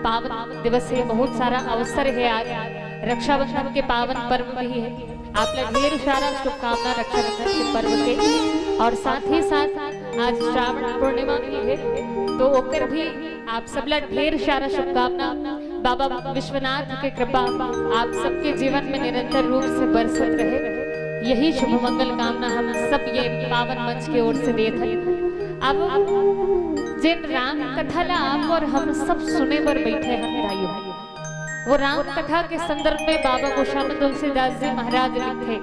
पावन दिवस है, बहुत सारा अवसर है। आज रक्षाबंधन के पावन पर्व भी है। आप लोग ढेर सारा शुभकामना रक्षाबंधन के पर्व के, और साथ ही साथ आज श्रावण पूर्णिमा भी है, तो ओकर भी आप सब लोग ढेर सारा शुभकामना। बाबा विश्वनाथ की कृपा आप सबके जीवन में निरंतर रूप से बरसत रहे, यही शुभ मंगल कामना हम सब ये पावन मंच की ओर से देते हैं। अब जिन राम कथा ला आप और हम सब सुने पर बैठे हैं भाइयों, वो राम कथा के संदर्भ में बाबा गोस्वामी तुलसीदास जी महाराज लिखे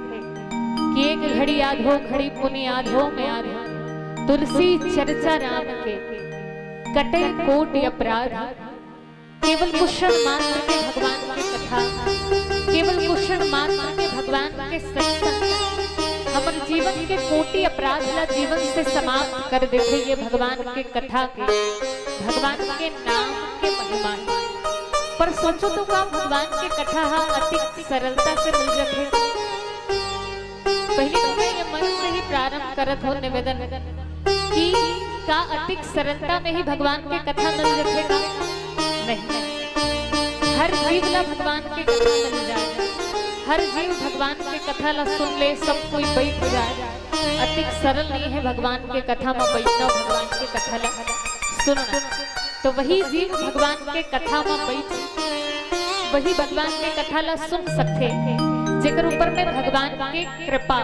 कि एक घड़ी याद हो, घड़ी पुनि याद हो, मैं याद हो, तुलसी चर्चा राम के कटे कोटि अपराध, केवल कुशल मात्र के भगवान की कथा, केवल कुशल मात्र के भगवान के सत्संग हमारे जीवन के कोटि अपराध ला जीवन से समाप्त कर देते। ये भगवान के कथा के, भगवान के नाम के महिमा। पर सोचो तो का भगवान के कथा अति सरलता से मिल जाते। पहले तो मैं ये मन से ही प्रारंभ करत हो निवेदन कि का अति सरलता में ही भगवान के कथा मिल जाते का? नहीं, हर जीव ला भगवान के कथा मिल जाए, हर जीव भगवान के कथा ला सुन ले, सब कोई बैठ जाए। अति सरल नहीं है भगवान के कथा में बैठना, भगवान के कथा ला सुनना। तो वही जीव भगवान के कथा में बैठ, वही भगवान के कथा ला सुन सकते जेकर ऊपर में भगवान की कृपा।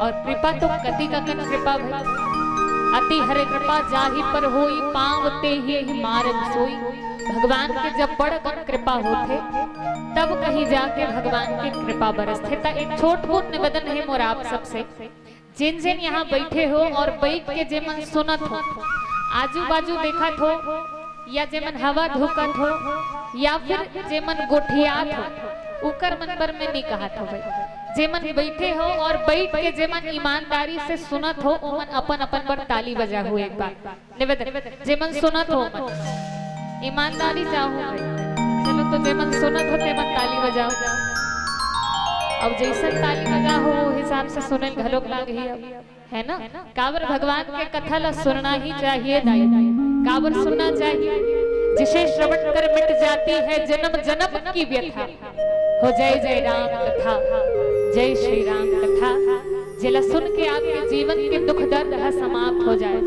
और कृपा तो कति का कृपा भाई, अति हरे कृपा जाहि पर होई, पावते ही मार्ग सोई। भगवान के जब बड़ कृपा होते तब कहीं जाके भगवान की कृपा बरसते। एक छोट मोट निवेदन है मोर आप सबसे, जिन जिन यहाँ बैठे हो और बैठ के जेमन सुनत हो, आजू बाजू देखत हो, या जेमन हवा धोकत हो, या फिर जेमन गोठियात हो, उकर मन पर में नहीं कहत हो भाई। जेमन बैठे हो और बैठ के जेमन ईमानदारी से सुनत हो, ओमन अपन अपन पर ताली बजा हो। एक बार निवेदन, जेमन सुनत हो ईमानदारी जाओ भाई, चलो तो जेमन सुनत हो तेमन ताली बजाओ। अब जैसन ताली बजा हो वो हिसाब से सुने घलोक लागे है ना। काबर भगवान के कथा ला सुनना ही चाहिए दाई, काबर सुनना चाहिए। जिसे श्रवण कर मिट जाती है जन्म जन्म की व्यथा, हो जय जय राम कथा, जय श्री राम कथा। जिला सुन के आपके जीवन के दुख दर्द समाप्त हो जाए,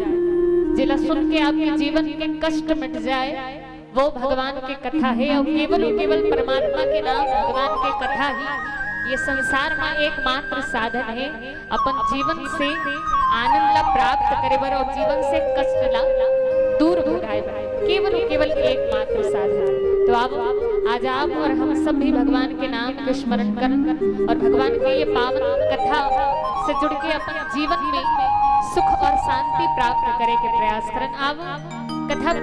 जिला सुन के आपके जीवन के कष्ट मिट जाए, वो भगवान की कथा है। और केवल परमात्मा के नाम भगवान के कथा ही ये संसार में एकमात्र साधन है अपन जीवन से आनंद ला प्राप्त करे बर और जीवन से कष्ट ला दूर भगाए बर, केवल एकमात्र साधन। तो आज आप और हम सब भी भगवान के नाम के स्मरण कर और भगवान के ये पावन कथा से जुड़ के अपन जीवन में सुख और शांति प्राप्त करे के प्रयास करन। अब कथा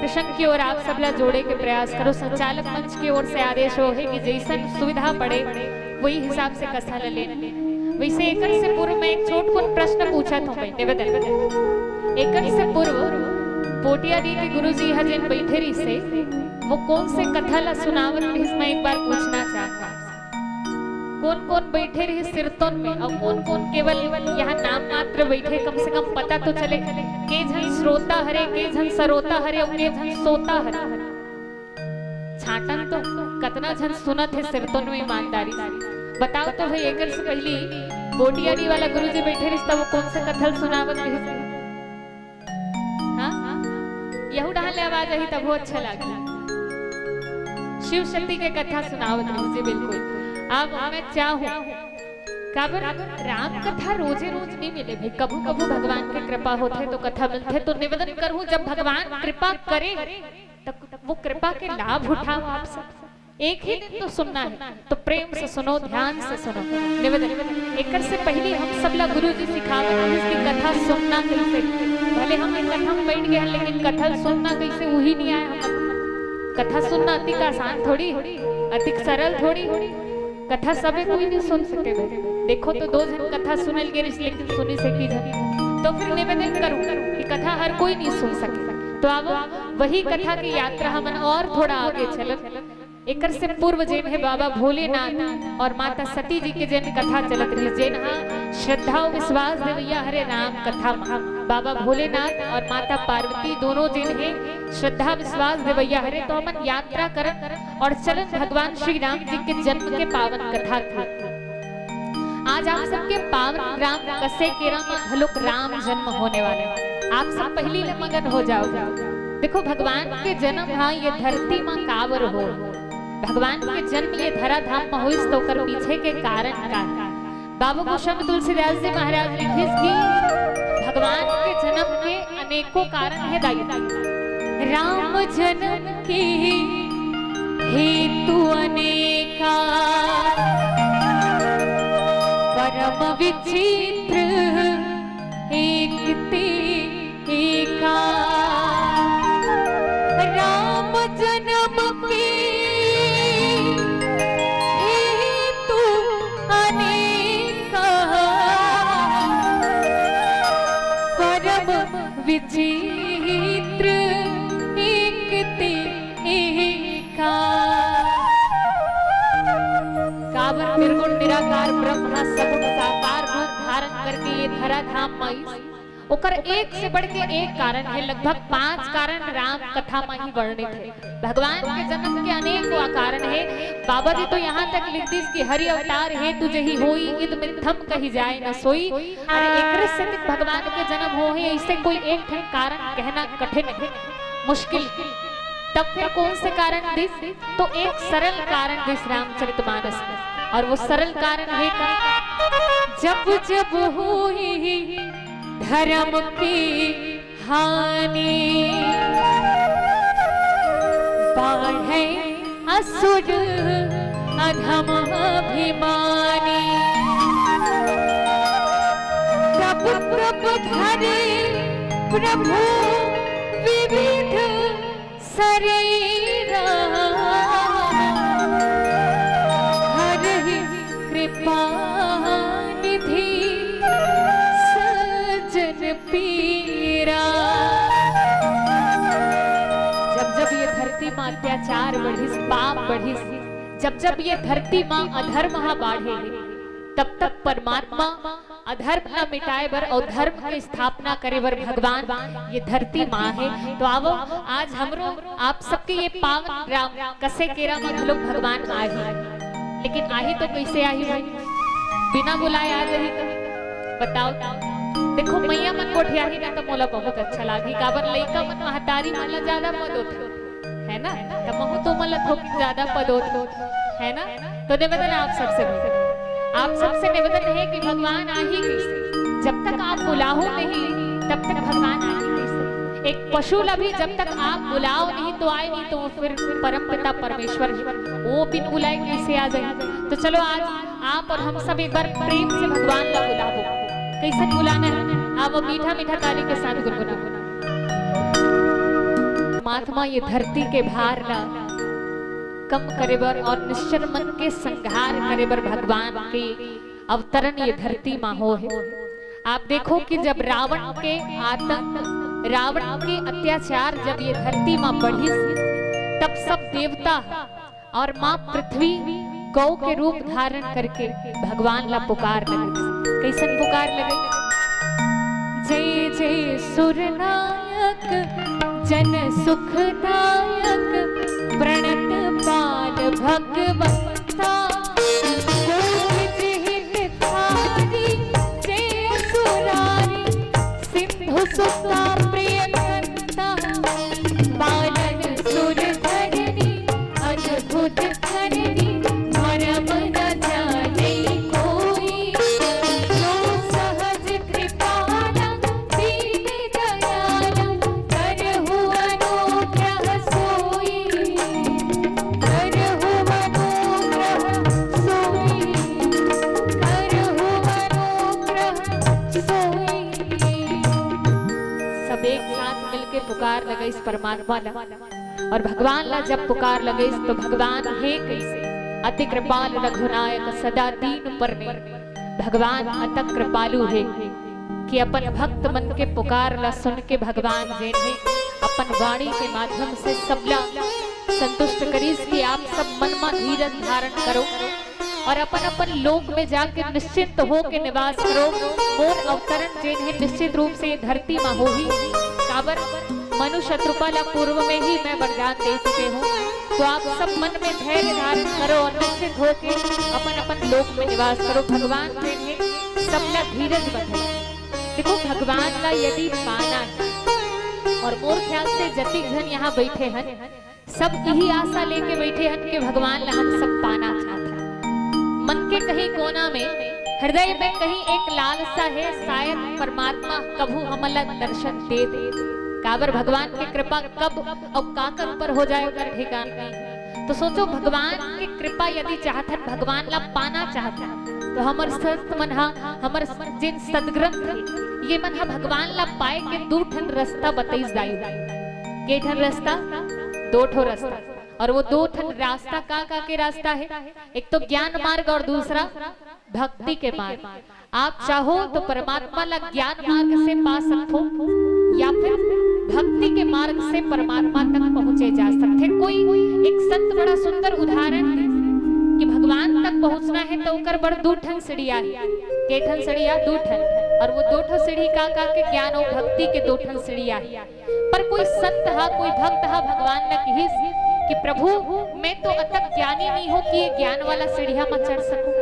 प्रसंग की ओर आप सब ला जोड़े के प्रयास करो। संचालक मंच की ओर से आदेश हो है कि जैसन सुविधा पड़े वही हिसाब से कथा ले। वैसे एक से पूर्व में एक छोट प्रश्न पूछा था भाई निवेदन। एक से पूर्व पोटिया दी के गुरुजी हजन बैठे रही से वो कौन से कथा ला सुनावत इसमें एक बार पूछना चाहता। कौन कौन बैठे रहे सिरतोन में और कौन कौन केवल यहाँ नाम मात्र बैठे, कम से कम पता तो चले के झन श्रोता हरे, के झन सरोता हरे और के झन सोता हरे। छाटन तो कतना झन सुनत है सिरतोन में ईमानदारी बताओ तो भाई। एक से पहली बोटियारी वाला गुरुजी बैठे रही तब वो कौन से कथल सुनावत रही? हाँ यहू डाल आवाज आई तब वो अच्छा लगा। शिव शक्ति के कथा सुनावत रही जी बिल्कुल। अब मैं चाहूं काबर राम कथा रोजे रोज नहीं मिले भाई, कबू कबू भगवान की कृपा होते तो कथा मिलते। तो निवेदन करूं जब भगवान कृपा करे तब वो कृपा के लाभ उठाओ। आप सब एक ही दिन तो सुनना है तो प्रेम से सुनो, ध्यान से सुनो। निवेदन एक से पहले हम सब ला गुरु जी सिखावे इसकी कथा सुनना कैसे। भले हम एक कथा में बैठ गए लेकिन कथा सुनना कैसे वही नहीं आया हम। कथा सुनना अति आसान थोड़ी, अति सरल थोड़ी। कथा सबे कोई नहीं सुन सके। देखो तो दो जन कथा सुनल के लेकिन सुनी सकी जन। तो फिर निवेदन करूं कि कथा हर कोई नहीं सुन सके। तो अब वही कथा की यात्रा हम और थोड़ा आगे चल। एकर से पूर्व जेन है बाबा भोलेनाथ और माता सती जी के जेन कथा चलत रही, जेन श्रद्धा और विश्वास देवैया हरे राम कथा बाबा भोलेनाथ और माता पार्वती दोनों जेन है श्रद्धा विश्वास देवैया हरे। तो हम यात्रा करन और चलन भगवान श्री राम जी के जन्म के पावन कथा था। आज आप सबके पावन ग्राम कसेकेरा में हलुक राम जन्म होने वाले, आप सब पहली मगन हो जाओ। देखो भगवान के जन्म हाँ ये धरती माँ कावर हो, भगवान के जन्म ये धरा धाम में हुई तो कर पीछे के कारण का बाबू गोस्वामी तुलसीदास जी महाराज लिखे कि भगवान के जन्म के अनेकों कारण है दाई। राम जन्म की हेतु अनेका परम विचित्र एक एका। राम जन्म की हेतु अनेका परम विचित्र एक एका। कावर निर्गुण निराकार ब्रह्म सगुण साकार रूप धारण करके ये धरा धाम में ओकर एक से बढ़ के एक कारण है, लगभग 5 कारण राम कथा में ही वर्णित है। भगवान के जन्म के अनेक कारण है। बाबा जी तो यहाँ तक लिख दी कि हरि अवतार है तुझे ही होई इद मिथम कही जाए न सोई। अरे एक से भगवान के जन्म हो है इससे कोई एक कारण कहना कठिन है, मुश्किल। तब फिर कौन से कारण दिस? तो एक सरल कारण दिस रामचरितमानस में, और वो सरल कारण है जब जब हुई धर्म की हानि बढ़े असुर अधम अभिमानी। तब तब धरे प्रभु विविध शरीरा हरि कृपा निधि सज्जन पीरा। जब जब ये धरती मां अत्याचार बढ़िस पाप बढ़िस, जब जब ये धरती मां अधर्म बाढ़े, तब तक परमात्मा अधर्म न मिटाए बर और धर्म की स्थापना करे बर भगवान ये धरती माँ है। तो आवो आज हमरो आप सबके ये पावन ग्राम कसेकेरा में लोग भगवान आही, लेकिन आही तो कैसे आही भाई? बिना बुलाए आ रही तो बताओ। देखो मैया मन कोठियाही ना तो मोला बहुत अच्छा लागी, काबर लइका मन महतारी मन ला ज्यादा पद होत है ना, तब महु तो मन ला थोड़ी ज्यादा पद होत है ना। तो निवेदन आप सबसे निवेदन है कि भगवान आही कैसे? जब तक आप बुलाओ नहीं तब तक भगवान आही कैसे? एक पशु ला भी जब तक आप बुलाओ नहीं तो आए नहीं, तो फिर परमपिता परमेश्वर वो बिन बुलाए कैसे आ जाए? तो चलो आज आप और हम सब एक बार प्रेम से भगवान ला बुलाओ। कैसे बुलाना है? आप वो मीठा मीठा ताली के साथ गुनगुना। महात्मा ये धरती के भार ला कम करे बर और निश्चर मन के संहार करे बर भगवान के अवतरण ये धरती माँ हो है। आप देखो कि जब रावण के आतंक, रावण के अत्याचार जब ये धरती माँ बढ़ी, तब सब देवता और माँ पृथ्वी गौ के रूप धारण करके भगवान ला पुकार लगे। कैसन पुकार लगे? जय जय सुरनायक जन सुखदायक प्रणत पाल भगवंता जय सुरारी सिंधु सुता प्रियंता पालन सुर धरणी अद्भुत करनी मरम न जाने कोई जो सहज कृपाला दीन दयाला करहु अनुग्रह सोई करहु अनुग्रह सोई करहु अनुग्रह सोई। सब एक साथ मिलके पुकार लगे इस परमात्मा ला, और भगवान ला जब पुकार लगे तो भगवान है कैसे? अति कृपाल रघुनायक सदा दीन परने। भगवान अति कृपालु है कि अपन भक्त मन के पुकार ला सुन के भगवान जेन है अपन वाणी के माध्यम से सबला संतुष्ट करीस कि आप सब मन में धीरज धारण करो और अपन अपन लोक में जाकर निश्चिंत हो के निवास करो। मोर अवतरण जिन्हें निश्चित रूप से धरती में हो ही काबर मनु शत्रुपाला पूर्व में ही मैं वरदान दे चुके हूँ। तो आप सब मन में धैर्य धारण करो और निश्चित होके अपन अपन लोक में निवास करो। भगवान जिन्हें सबला धीरज बंधे। देखो भगवान का यदि पाना और मोर ख्याल से जति जन यहाँ बैठे हैं सब यही आशा लेके बैठे हैं कि भगवान ला हम सब पाना चाहता है। मन के कहीं कोना में हृदय में कहीं एक लालसा है, शायद परमात्मा कभू हमला दर्शन दे दे। काबर भगवान की कृपा कब और काकर ऊपर हो जाए कर ठिकान नहीं। तो सोचो भगवान की कृपा यदि चाहत भगवान ला पाना चाहता तो हमर संत मन हमर जिन सदग्रंथ ये मन भगवान ला पाए के दो ठन रास्ता बताइस दाई। के ठन रास्ता? दो ठो रास्ता। और वो दो ठन रास्ता का के रास्ता है? एक तो ज्ञान मार्ग और दूसरा भक्ति के मार्ग। आप चाहो तो परमात्मा ला ज्ञान मार्ग से पा सकते हो या फिर भक्ति के मार्ग से परमात्मा तक पहुंचे जा सकते। कोई एक संत बड़ा सुंदर उदाहरण दे कि भगवान तक पहुंचना है तो उकर बड़ दो ठन सीढ़िया है। के ठन सीढ़िया? दो ठन। और वो दो ठन सीढ़ी का के ज्ञान और भक्ति के दो ठन सीढ़िया है। पर कोई संत हा कोई भक्त हा भगवान ने कही कि प्रभु मैं तो अतक ज्ञानी नहीं हो कि ये ज्ञान वाला सीढ़िया में चढ़ सकूं।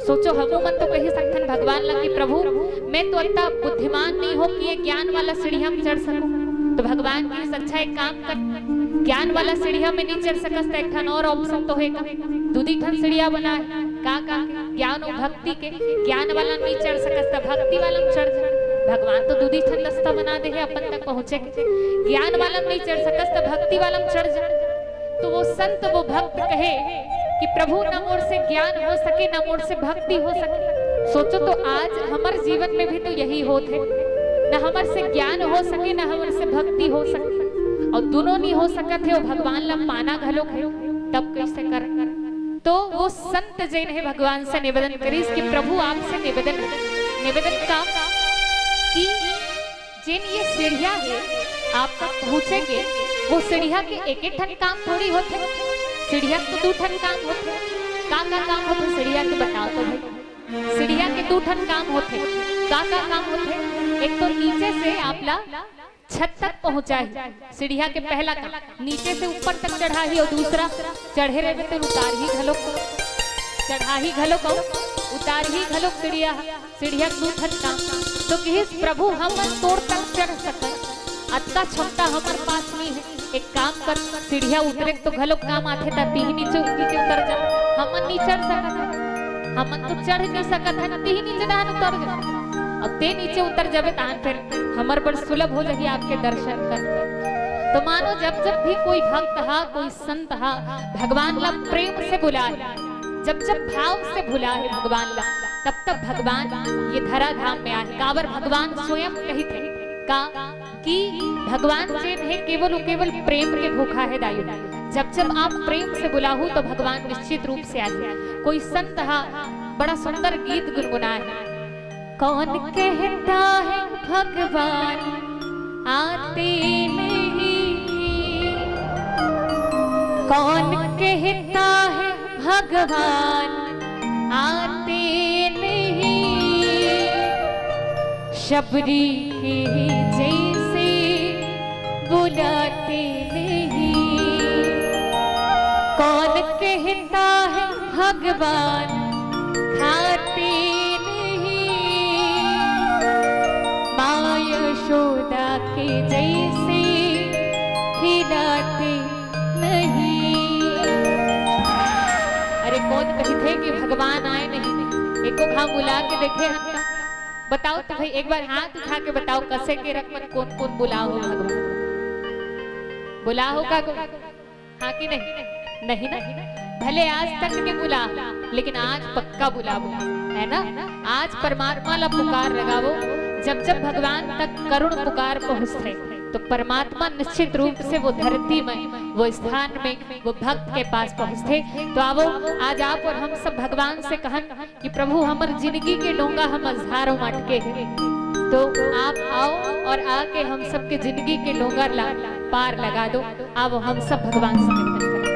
सोचो हम मन तो कही सकथन भगवान ला कि प्रभु मैं तो अतः बुद्धिमान नहीं हो कि ये ज्ञान वाला सीढ़िया में चढ़ सकूं। तो भगवान की अच्छा एक काम कर, ज्ञान वाला सीढ़िया में नहीं चढ़ सकस तो एक ठन और ऑप्शन तो है दूधी ठन सीढ़िया बना है का ज्ञान और भक्ति के। ज्ञान वाला नहीं चढ़ सकस तो भक्ति वाला में चढ़ जा। भगवान तो दूधी ठन रास्ता बना दे है अपन तक पहुंचे के। ज्ञान वाला नहीं चढ़ सकस तो भक्ति वाला में चढ़ जा। तो वो संत वो भक्त कहे कि प्रभु न मोर से ज्ञान हो सके न मोर से भक्ति हो सके। सोचो तो आज हमारे जीवन में भी तो यही होत है, न हमारे से ज्ञान हो सके न हमारे से भक्ति हो सके और दोनों नहीं हो सकत है। वो भगवान ला पाना घलो तब कैसे कर। तो वो संत जैन है भगवान से निवेदन करीस कि प्रभु आपसे निवेदन का कि जिन ये सीढ़िया है आप तक पहुंचेंगे वो सीढ़िया के एक एक ठन काम थोड़ी होते, सीढ़िया तो दो ठन काम होते। का काम होते सीढ़िया के बताओ तो भाई। सीढ़िया के दो ठन काम होते। का काम होते? एक तो नीचे से आपला छत तक पहुंचाए सीढ़िया के पहला काम, नीचे से ऊपर तक चढ़ा ही और दूसरा चढ़े रहे तो उतार ही घलो चढ़ा ही घलो उतार ही घलो सीढ़िया दो ठन काम। तो कहिस प्रभु हम तोड़ तक चढ़ सके अत्ता क्षमता हमारे पास नहीं है। एक काम कर सीढ़िया उतरे तो घलो काम आथे ताती ही नीचे उतर जा। हमन नहीं चढ़ सकत, हमन तो चढ़ नहीं सकत है ती ही नीचे डान उतर जा। अब ते नीचे उतर जाबे तान फिर हमर पर सुलभ हो जाही आपके दर्शन कर। तो मानो जब जब भी कोई भक्त हा कोई संत हा भगवान ला प्रेम से बुलाए, जब जब भाव से बुलाए भगवान ला तब तक भगवान ये धरा धाम में आए। काबर भगवान स्वयं कही थे का कि भगवान जिन है केवल प्रेम के भूखा है दायु। जब जब आप प्रेम से बुलाहू तो भगवान निश्चित रूप से आए। कोई संत हा बड़ा सुंदर गीत गुनगुनाए। कौन कहता है भगवान आते नहीं, कौन कहता है भगवान आते नहीं, शबरी के जैसे बुलाते नहीं। कौन कहता है भगवान खाते नहीं, माँ यशोदा के जैसे खिलाते नहीं। अरे कौन कही थे कि भगवान आए नहीं, एको खा बुला के देखे हम। बताओ तो भाई एक बार हाथ उठा के बताओ कसे के रकम कौन कौन बुलाओ भगवान बुलाओ का हाँ कि नहीं? नहीं ना। भले आज तक नहीं बुला लेकिन आज पक्का बुला है ना। आज परमात्मा ला पुकार लगावो। जब जब भगवान तक करुण पुकार पहुंचते तो परमात्मा निश्चित रूप से वो धरती में वो स्थान में वो भक्त के पास पहुंचते। तो आवो आज आप और हम सब भगवान से कहन कि प्रभु हमार जिंदगी के डोंगा हम अजहारों मटके हैं। तो आप आओ और आके हम सबके जिंदगी के डोंगा ला पार लगा दो। आओ हम सब भगवान से निवेदन करें।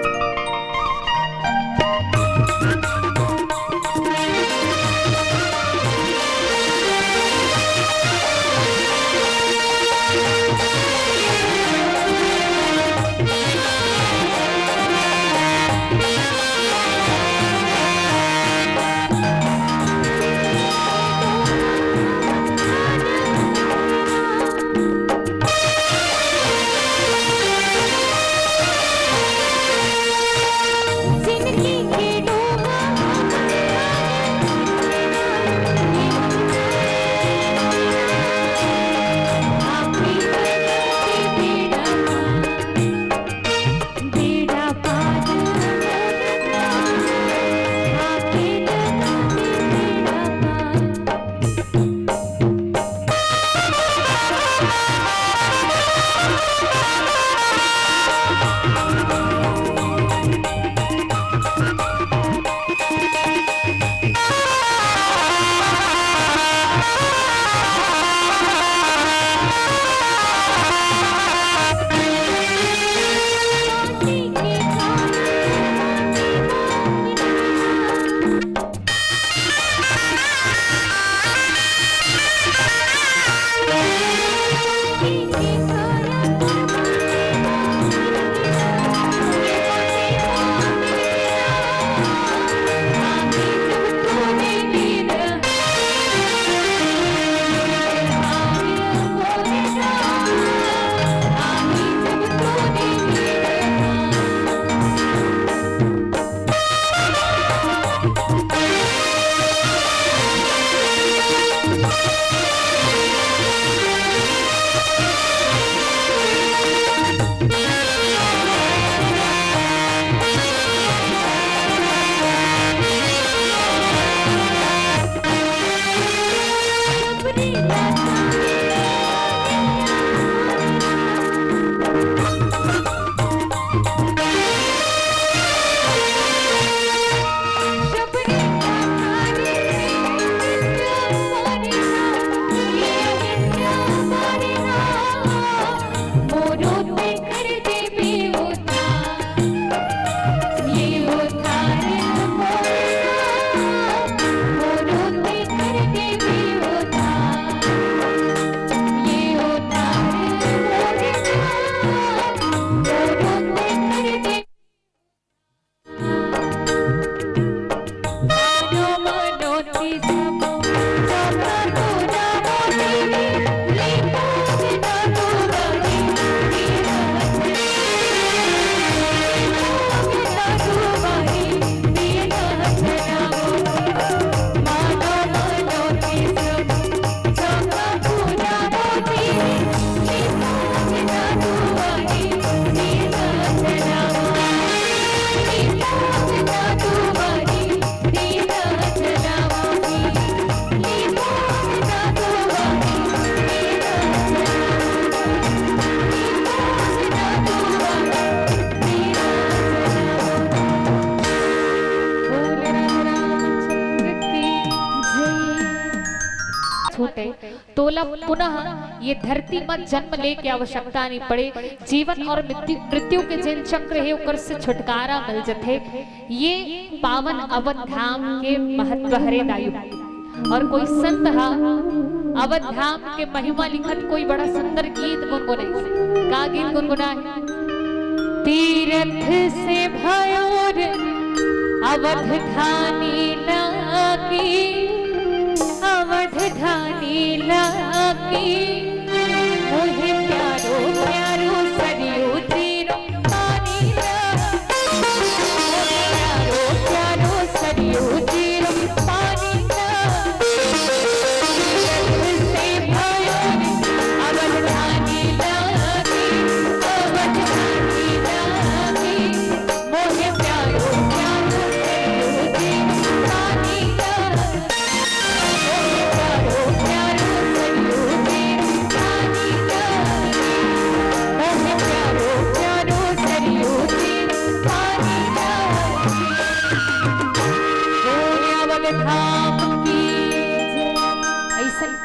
छूटे तोला पुनः ये धरती मत जन्म ले के आवश्यकता नहीं पड़े। जीवन और मृत्यु के जिन चक्र है उकर से छुटकारा मिल जथे। ये पावन अवध धाम के महत्व हरे दायु। और कोई संत हा अवध धाम के महिमा लिखत कोई बड़ा सुंदर गीत गुनगुनाई। का गीत गुनगुनाए? तीर्थ से भयोर अवध धानी लागी, अवध धानी लागी, मोहे प्यारो प्यारो सरियो तीरो पानी लागी, प्यारो प्यारो सरियो तीरो पानी लागी। तीर्थ से भयोर अवध धानी लागी, अवध धानी लागी, मोहे प्यारो प्यारो सरियो तीरो पानी लागी।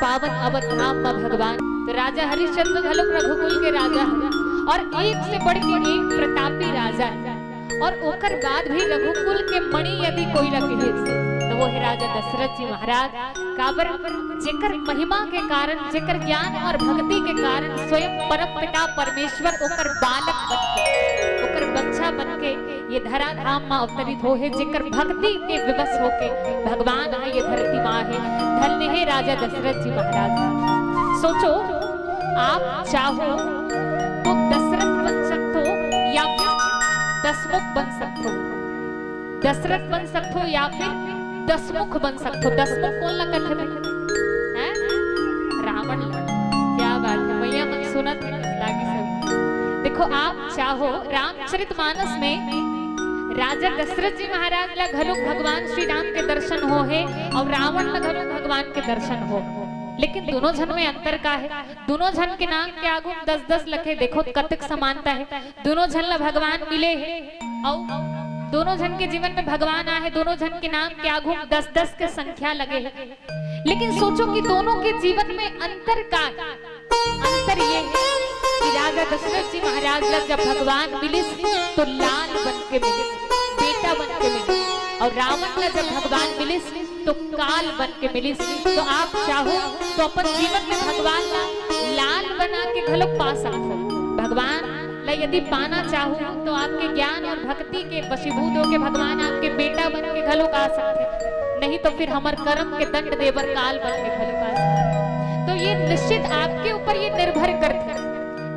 पावन अवध धाम में भगवान तो राजा हरिश्चंद्र घलोक रघुकुल के राजा और एक से बढ़ के एक प्रतापी राजा और ओकर बाद भी रघुकुल के मणि यदि कोई रखे तो वो है राजा दशरथ जी महाराज। काबर जेकर महिमा के कारण, जेकर ज्ञान और भक्ति के कारण स्वयं परम पिता परमेश्वर ओकर बालक बनके, ओकर बच्चा बनके ये धरा धाम में अवतरित हो है, जेकर भक्ति के विवश होके भगवान है ये धरती माँ है। धन्य है राजा दशरथ जी महाराज। सोचो आप चाहो तो दशरथ बन सकते हो या फिर दशमुख बन सकते हो, दशरथ बन सकते हो या फिर दशमुख बन सकते हो। दशमुख कौन लगा है? रावण। क्या बात है भैया, मन सुनत लागी सब। देखो आप चाहो रामचरितमानस में राजा दशरथ जी महाराज ला घलोक भगवान श्री राम के दर्शन हो है और रावण ला घलोक भगवान के दर्शन हो, लेकिन दोनों जन में अंतर का है? दोनों जन के नाम के आगू 10-10 लखे, देखो कतक समानता है। दोनों जन ला भगवान मिले है और दोनों जन के जीवन में भगवान आए, दोनों जन के नाम के आगू 10-10 के संख्या लगे है। लेकिन सोचो कि दोनों के जीवन में अंतर का है? अंतर ये है कि राजा दशरथ जी महाराज ला जब भगवान मिले तो लाल बन के मिले, बेटा बन के मिले, और रावण ला जब भगवान मिले तो काल बन के मिली। तो आप चाहो तो अपन जीवन में भगवान ला लाल बना के घलो पा सकते। भगवान ला यदि पाना चाहो तो आपके ज्ञान और भक्ति के वशीभूत होके भगवान आपके बेटा बन के घलो आ सकते, नहीं तो फिर हमर कर्म के दंड देवर काल बन के घलो आ सकते। तो ये निश्चित आपके ऊपर ये निर्भर करते,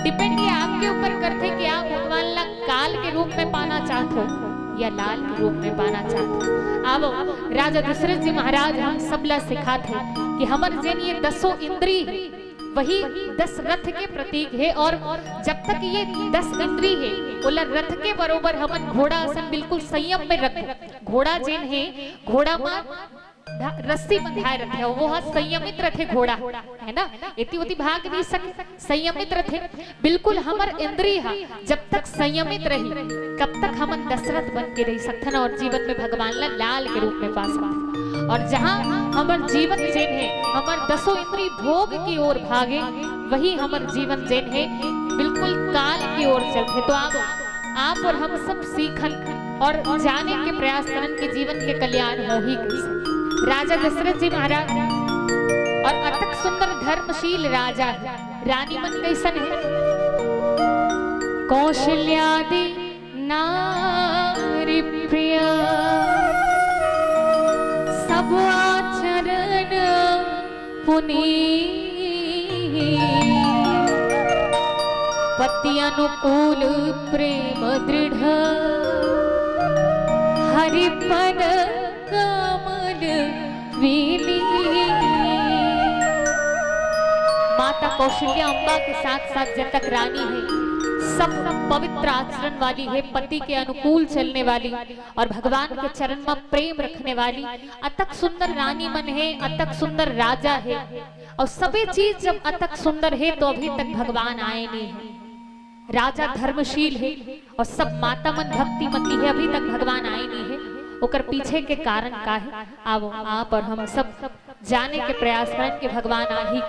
डिपेंड ये आपके ऊपर करते कि आप भगवान ला काल के रूप में पाना चाहते हो या लाल के रूप में पाना चाहते हो। अब राजा दशरथ जी महाराज हम सबला सिखाते कि हमर जन ये 10 इंद्री वही 10 रथ के प्रतीक है, और जब तक ये 10 इंद्री है बोला रथ के बरोबर हमन घोड़ा असन बिल्कुल संयम में रख। घोड़ा जिन है घोड़ा में रस्सी बंधाए रखे, वो संयमित रखे घोड़ा है ना, इति उति भाग नहीं सके, संयमित रखे। बिल्कुल हमर इंद्रिय जब तक संयमित रही कब तक हमन दशरथ बन के रह सकथन और जीवन में भगवान ला लाल के रूप में पा सकथन। और जहाँ हमर जीवन जेन है हमर 10 इंद्रिय भोग की ओर भागे, वही हमर जीवन जेन है बिल्कुल काल की ओर चलते। तो आप और हम सब सीखन और जाने के प्रयास करन के जीवन के कल्याण हो ही कैसे। राजा दशरथ जी महाराज और अतक सुंदर धर्मशील राजा, रानी मन कैसन है? कौशल्यादि नारी प्रिया, सब आचरण पुनीत, पति अनुकूल प्रेम दृढ़, हरिपद कमल वीली। माता कौशल्या अम्बा के साथ साथ जब तक रानी है सब पवित्र आचरण वाली है, पति के अनुकूल चलने वाली और भगवान के चरण में प्रेम रखने वाली अतक सुंदर रानी मन है, अतक सुंदर राजा है। और सभी चीज जब अतक सुंदर है तो अभी तक भगवान आए नहीं है। राजा धर्मशील है और सब माता मन भक्तिमती है, अभी तक भगवान आए नहीं है। ओकर पीछे के कारण का है आओ आप और हम सब जाने के प्रयास करें कि भगवान आ ही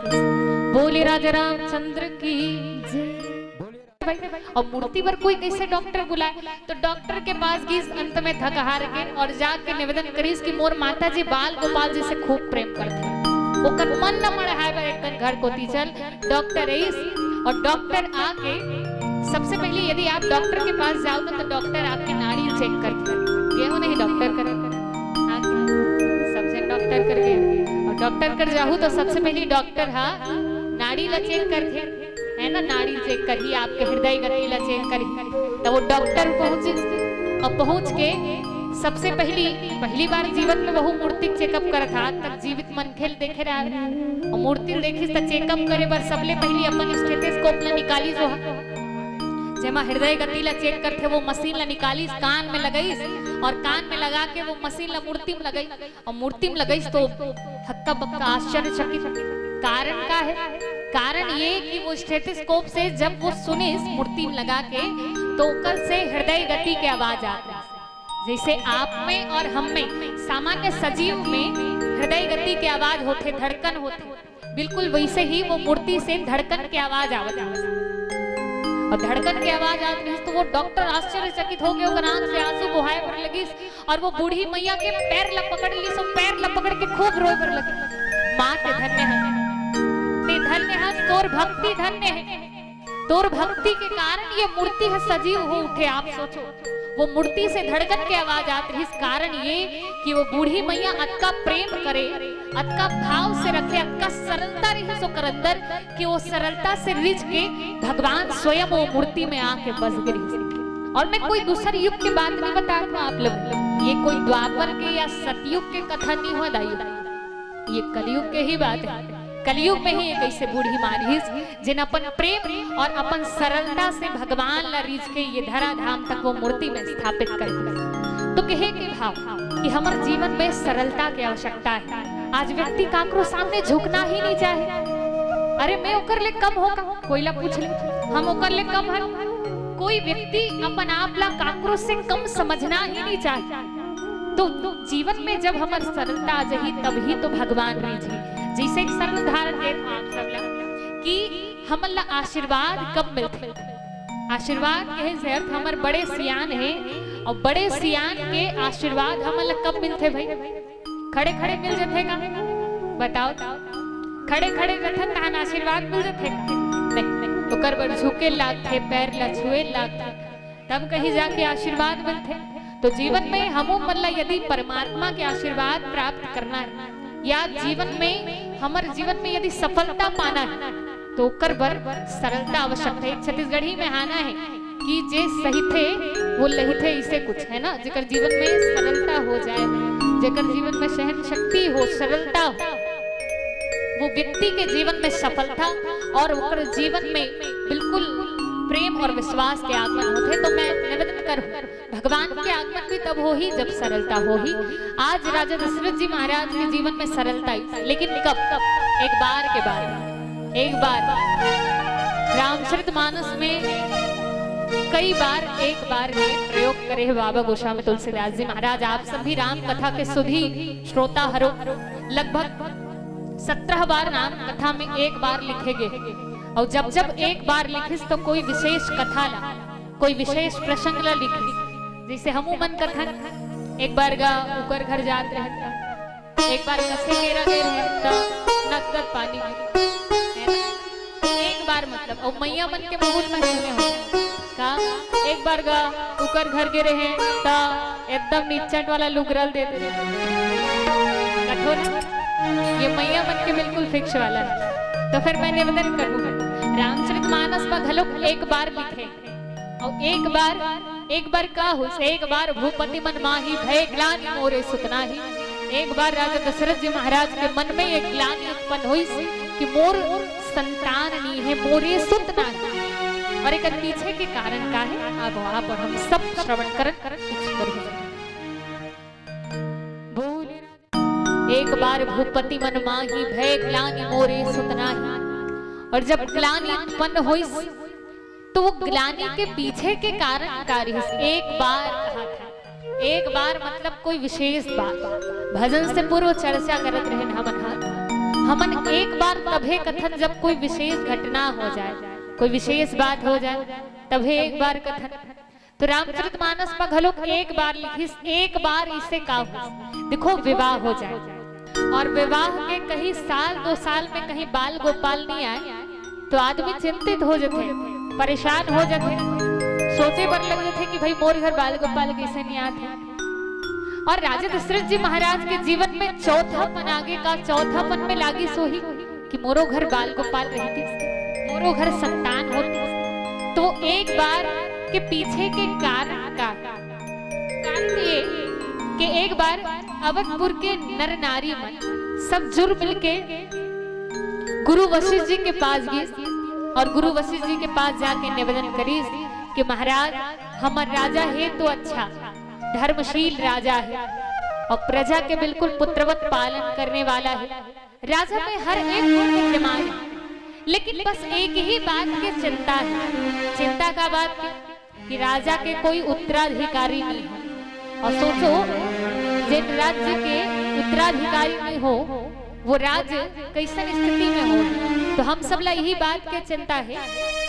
बोले राजा रामचंद्र की जय। और मूर्ति पर कोई कैसे डॉक्टर बुलाए तो डॉक्टर के पास गई अंत में थक हार के और जाके निवेदन करीस कि मोर माता जी बाल गोपाल जी से खूब प्रेम करते, ओकर मन न मढ़ाए बर एक घर को चल डॉक्टर और डॉक्टर आके सबसे पहले यदि आप डॉक्टर के पास जाओ तो डॉक्टर आपकी नाड़ी चेक करते ये हो नहीं डॉक्टर कर सबसे डॉक्टर कर गए और डॉक्टर कर जाऊँ तो सबसे पहले डॉक्टर हाँ नाड़ी ला चेक करते है ना, नाड़ी चेक करी आपके हृदय गति ला चेक करी तो वो डॉक्टर पहुंचे और पहुंच के सबसे पहली बार जीवन में वह मूर्ति चेकअप करत था। तक जीवित मन खेल देखे रहा और मूर्ति देखी तो चेकअप करे बर सबले पहली अपन स्टेथोस्कोप ला निकाली जो जेमा हृदय गति ला चेक करते वो मशीन ला निकाली कान में लगाई और कान में लगा के वो मशीन ला मूर्ति में लगाई और मूर्ति में लगाई तो हक्का बक्का आश्चर्यचकित। कारण का है? कारण ये कि वो स्टेथोस्कोप से जब वो सुने इस मूर्ति में लगा के तो ऊपर से हृदय गति की आवाज आती है। जैसे आप में और हम में सामान्य सजीव में हृदय गति की आवाज होते, धड़कन होते, बिल्कुल वैसे ही वो मूर्ति से धड़कन की आवाज आवती है। और धड़कन की आवाज आती रही तो वो डॉक्टर आश्चर्यचकित हो गए, ओकर आंख से आंसू बहाए पर लगी और वो बूढ़ी मैया के पैर लग पकड़ ली, सब पैर लग पकड़ के खूब रोए पर लगी। माँ के धन्य है तोर भक्ति धन्य है, तोर भक्ति के कारण ये मूर्ति है सजीव हो उठे। आप सोचो वो मूर्ति से धड़कन की आवाज आती है, इस कारण ये कि वो बूढ़ी मैया अतका प्रेम करे, अतका भाव से रखे, अतका सरलता रही सो कर अंदर कि वो सरलता से रिझ के भगवान स्वयं वो मूर्ति में आके बस गिरी। और मैं कोई दूसरे युग की बात नहीं बता रहा हूँ आप लोग, ये कोई द्वापर के या सतयुग के कथा नहीं हुआ दाई, ये कलयुग के ही बात है। कलयुग में ही एक ऐसे बूढ़ी मानिस जिन अपन प्रेम और अपन सरलता से भगवान ला रीझ के ये धरा धाम तक वो मूर्ति में स्थापित कर। तो कहे के भाव कि हमारे जीवन में सरलता की आवश्यकता है। आज व्यक्ति काकरो सामने झुकना ही नहीं चाहे। अरे मैं ओकर ले कम होगा, कोई ला पूछ ले हम ओकर ले कम है। कोई व्यक्ति अपन आप ला काकरो से कम समझना ही नहीं चाहे। तो जीवन में जब हमारी सरलता आ जाही तभी तो भगवान रीझी। जैसे एक सरल उदाहरण देखो आप सब ला कि हमला आशीर्वाद कब मिलते। आशीर्वाद के अर्थ हमारे बड़े सियान है और बड़े सियान के आशीर्वाद हमला कब मिलते भाई? खड़े खड़े मिल जाते का? बताओ खड़े खड़े रथन तान आशीर्वाद मिल जाते का? नहीं, तो कर बर झुके लागते, पैर ला छुए लागते, तब कहीं जाके आशीर्वाद मिलते। तो जीवन में हमो मल्ला यदि परमात्मा के आशीर्वाद प्राप्त करना है या जीवन में हमारे जीवन में यदि सफलता पाना है तो कर बर सरलता आवश्यक है। छत्तीसगढ़ी में आना है कि जे सही थे वो लही थे, इसे कुछ है ना। जेकर जीवन में सरलता हो जाए, जेकर जीवन में सहन शक्ति हो, सरलता हो, वो व्यक्ति के जीवन में सफलता और वो जीवन में बिल्कुल प्रेम और विश्वास के आगमन होते। तो मैं निवेदन करूं भगवान के आगमन भी तब हो ही जब सरलता हो ही। आज राजा दशरथ जी महाराज के जीवन में सरलता आई, लेकिन कब? एक बार के बाद, एक बार रामचरितमानस में कई बार एक बार के प्रयोग करे है बाबा गोस्वामी तुलसीदास जी महाराज। आप सभी राम कथा के सुधी श्रोता हरो लगभग 17 बार राम कथा में एक बार लिखे गए। और जब जब एक बार लिखिस तो कोई विशेष कथा ला, कोई विशेष प्रसंग ला लिखिस। जैसे हमू मन कथन एक बार गा ऊपर घर जात रहता, एक बार कसे केरा गए रहता नकद पानी है ना। एक बार मतलब और मैया मन के मूल में सुने हो का एक बार गा ऊपर घर के रहे ता एकदम नीचट वाला लुगरल देते कठोर। ये मैया मन के बिल्कुल फिक्स वाला है। तो फिर मैं निवेदन करूंगा रामचरितमानस में घलो एक बार लिखे और एक बार का हो एक बार भूपति मन माही भय ग्लानि मोरे सुतना ही। एक बार राजा दशरथ जी महाराज के मन में एक ग्लानि उत्पन्न हुई कि मोर संतान नहीं है, मोरे सुत नहीं। और एक पीछे के कारण का है आप और हम सब श्रवण करन एक बार भूपति मन माही भय ग्लानि मोरे सुतना ही। और जब ग्लानि उत्पन्न हुई तो वो ग्लानि के पीछे के कारण कार्य एक बार कहा था। एक बार मतलब कोई विशेष बात भजन से पूर्व चर्चा करत रहे हमन एक बार तभे कथन जब कोई विशेष घटना हो जाए, कोई विशेष बात हो जाए तभे एक बार कथन। तो रामचरितमानस पर घलो एक बार लिखिस, एक बार इसे का देखो विवाह हो जाए और विवाह के कहीं साल 2 साल में कहीं बाल गोपाल नहीं आए तो आदमी चिंतित हो जाते, परेशान हो जाते, सोचे पर लग जाते कि भाई मोर घर बाल गोपाल कैसे नहीं आते। और राजा दशरथ जी महाराज के जीवन में चौथापन आगे का चौथापन में लागी सोही कि मोरो घर बाल गोपाल रहती, मोरो घर संतान होती। तो एक बार के पीछे के कारण का ये कि एक बार अवधपुर के नर नारी मन सब जुड़ मिलके गुरु वशिष्ठ जी के पास गए और गुरु वशिष्ठ जी के पास जाके निवेदन करी कि महाराज हमार राजा है तो अच्छा धर्मशील राजा है और प्रजा के बिल्कुल पुत्रवत पालन करने वाला है। राजा में हर एक गुण विद्यमान है, लेकिन बस एक ही बात की चिंता है। चिंता का बात कि राजा के कोई उत्तराधिकारी नहीं है। और सोचो जिन राज्य के उत्तराधिकारी नहीं हो वो राज कैसन स्थिति में हो। तो हम सब ला यही बात के चिंता है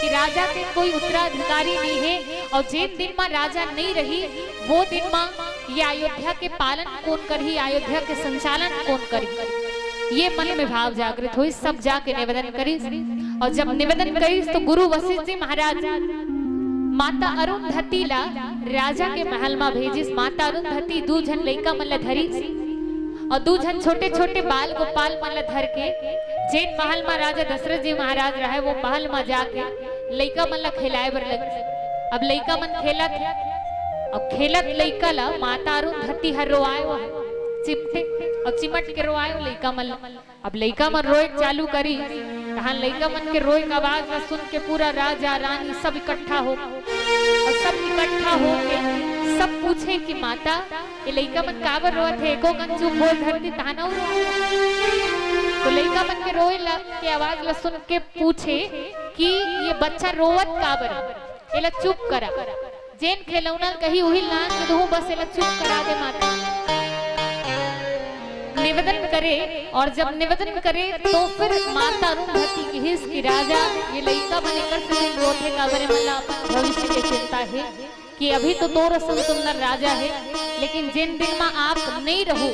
कि राजा के कोई उत्तराधिकारी नहीं है, और जिन दिन मां राजा नहीं रही वो दिन मां ये अयोध्या के पालन कौन करी, अयोध्या के संचालन कौन करी। ये मन में भाव जागृत हुई, सब जाके निवेदन करी। और जब निवेदन करी तो गुरु वशिष्ठ जी महाराज माता अरुंधति ला राजा के महल में भेजिस। माता अरुंधति दू जन लइका मन ला धरी और दू जन छोटे छोटे बाल गोपाल मन ला धर के जेन महल में राजा दशरथ जी महाराज रहे वो महल में जाके लइका मन ला खिलाए बर लगे। अब लइका मन खेलत है, अब खेलत लइका ला माता अरुंधति हर रोआयो चिपटे और चिमट के रोआयो लइका मन। अब लइका मन रोए चालू करी, कहां लइका मन के रोए का आवाज सुन के पूरा राजा रानी सब इकट्ठा हो, और सब इकट्ठा हो के सब पूछे कि माता ये लइका मन काबर रोत है, एको गन चुप हो धरती ताना हो। तो लइका मन के रोए के आवाज ला सुन के पूछे कि ये बच्चा रोवत काबर, एला चुप करा। जेन खेलौना कही उही लान के दो बस एला चुप करा दे माता। निवेदन करे, और जब निवेदन करे तो फिर माता अरुंधति की हिस की राजा ये लइका बने कर से रोते काबरे मला भविष्य की चिंता है कि अभी तो तोर सुंदर राजा है, लेकिन जिन दिन में आप नहीं रहो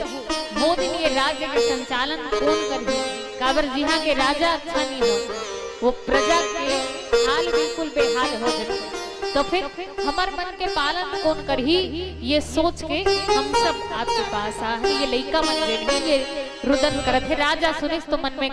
वो दिन ये राज्य के संचालन कौन करे। काबर जिहा के राजा अच्छा नहीं हो, वो प्रजा के हाल बिल्कुल बेहाल हो जाते। तो फिर हमार मन के पालन कौन करही, ये सोच के हम सब आपके पास आ। ये लइका मन ये रुदन करत है। राजा सुनिस तो मन में